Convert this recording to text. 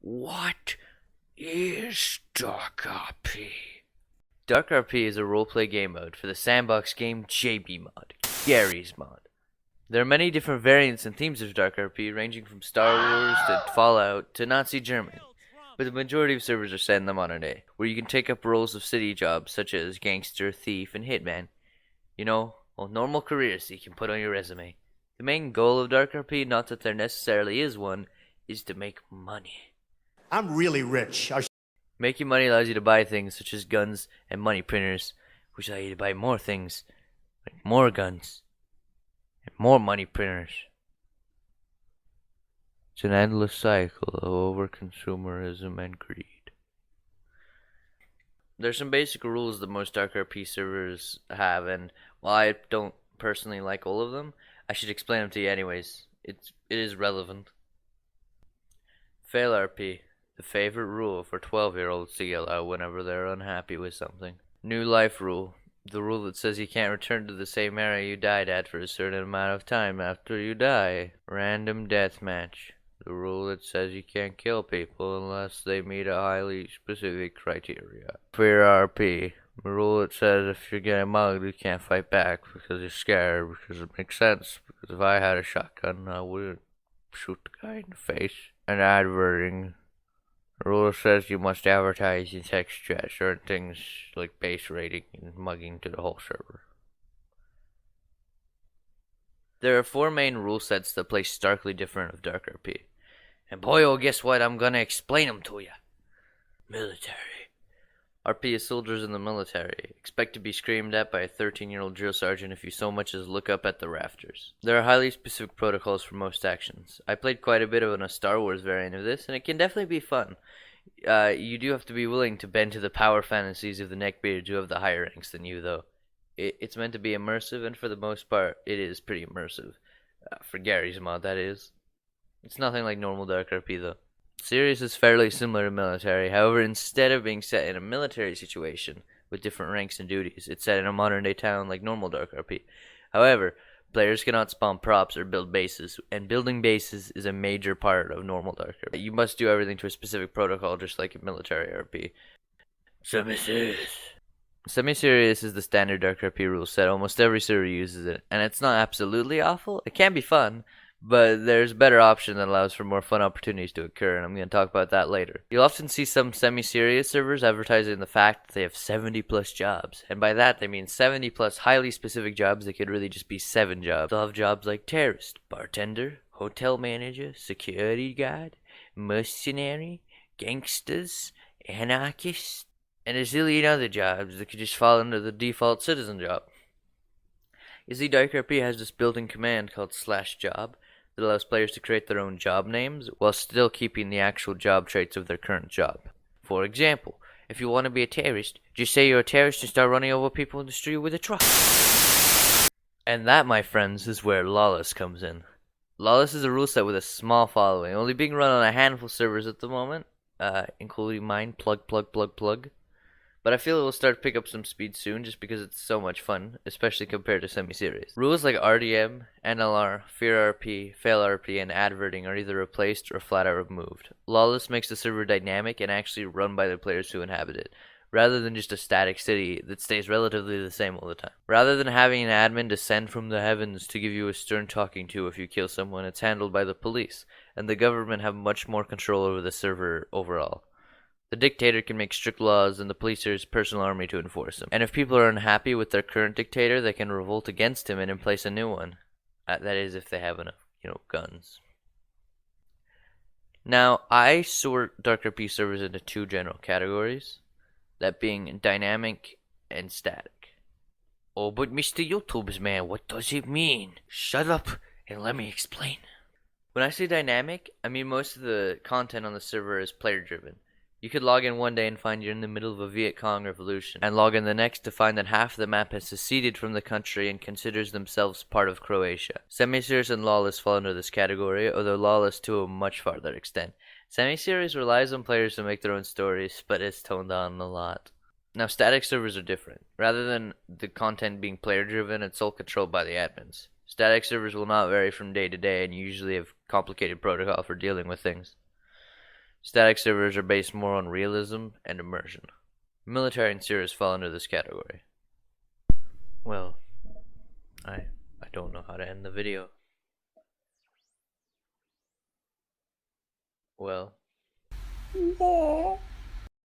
What is DarkRP? DarkRP is a roleplay game mode for the sandbox game JB mod, Gary's mod. There are many different variants and themes of DarkRP, ranging from Star Wars to Fallout to Nazi Germany, but the majority of servers are set in the modern day, where you can take up roles of city jobs such as gangster, thief, and hitman. Normal careers that you can put on your resume. The main goal of DarkRP, not that there necessarily is one, is to make money. I'm really rich. Making money allows you to buy things such as guns and money printers, which allow you to buy more things, like more guns and more money printers. It's an endless cycle of overconsumerism and greed. There's some basic rules that most DarkRP servers have, and while I don't personally like all of them, I should explain them to you anyways. It is relevant. Fail RP. The favorite rule for 12-year-olds to yell out whenever they're unhappy with something. New life rule. The rule that says you can't return to the same area you died at for a certain amount of time after you die. Random deathmatch. The rule that says you can't kill people unless they meet a highly specific criteria. Fear RP. The rule that says if you're getting mugged, you can't fight back because you're scared, because it makes sense. Because if I had a shotgun, I wouldn't shoot the guy in the face. And adverting. The rule says you must advertise in text chat certain things like base rating and mugging to the whole server. There are 4 main rule sets that play starkly different of DarkRP. And boy, oh, guess what? I'm gonna explain them to you. Military. RP is soldiers in the military. Expect to be screamed at by a 13-year-old drill sergeant if you so much as look up at the rafters. There are highly specific protocols for most actions. I played quite a bit of a Star Wars variant of this, and it can definitely be fun. You do have to be willing to bend to the power fantasies of the neckbeards who have the higher ranks than you, though. It's meant to be immersive, and for the most part, it is pretty immersive. For Gary's mod, that is. It's nothing like normal DarkRP, though. Serious is fairly similar to military, however, instead of being set in a military situation with different ranks and duties, it's set in a modern day town like normal DarkRP. However, players cannot spawn props or build bases, and building bases is a major part of normal DarkRP. You must do everything to a specific protocol just like in military RP. Semi-serious. Semi-serious is the standard DarkRP rule set. Almost every server uses it, and it's not absolutely awful. It can be fun, but there's a better option that allows for more fun opportunities to occur, and I'm going to talk about that later. You'll often see some semi-serious servers advertising the fact that they have 70 plus jobs, and by that they mean 70 plus highly specific jobs that could really just be 7 jobs. They'll have jobs like terrorist, bartender, hotel manager, security guard, mercenary, gangsters, anarchist, and a zillion other jobs that could just fall under the default citizen job. You see, DarkRP has this built-in command called /job that allows players to create their own job names while still keeping the actual job traits of their current job. For example, if you want to be a terrorist, just say you're a terrorist and start running over people in the street with a truck. And that, my friends, is where Lawless comes in. Lawless is a rule set with a small following, only being run on a handful of servers at the moment, including mine, plug. But I feel it will start to pick up some speed soon just because it's so much fun, especially compared to semi-serious. Rules like RDM, NLR, Fear RP, Fail RP, and Adverting are either replaced or flat out removed. Lawless makes the server dynamic and actually run by the players who inhabit it, rather than just a static city that stays relatively the same all the time. Rather than having an admin descend from the heavens to give you a stern talking to if you kill someone, it's handled by the police, and the government have much more control over the server overall. The dictator can make strict laws, and the police are his personal army to enforce them. And if people are unhappy with their current dictator, they can revolt against him and in place a new one. That is, if they have enough, guns. Now, I sort DarkRP servers into 2 general categories, that being dynamic and static. Oh, but Mr. YouTube's man, what does it mean? Shut up and let me explain. When I say dynamic, I mean most of the content on the server is player-driven. You could log in one day and find you're in the middle of a Viet Cong revolution, and log in the next to find that half the map has seceded from the country and considers themselves part of Croatia. Semi-serious and Lawless fall under this category, although Lawless to a much farther extent. Semi-serious relies on players to make their own stories, but it's toned down a lot. Now, static servers are different. Rather than the content being player-driven, it's all controlled by the admins. Static servers will not vary from day to day and usually have complicated protocol for dealing with things. Static servers are based more on realism and immersion. Military and serious fall into this category. Well, I don't know how to end the video. Well.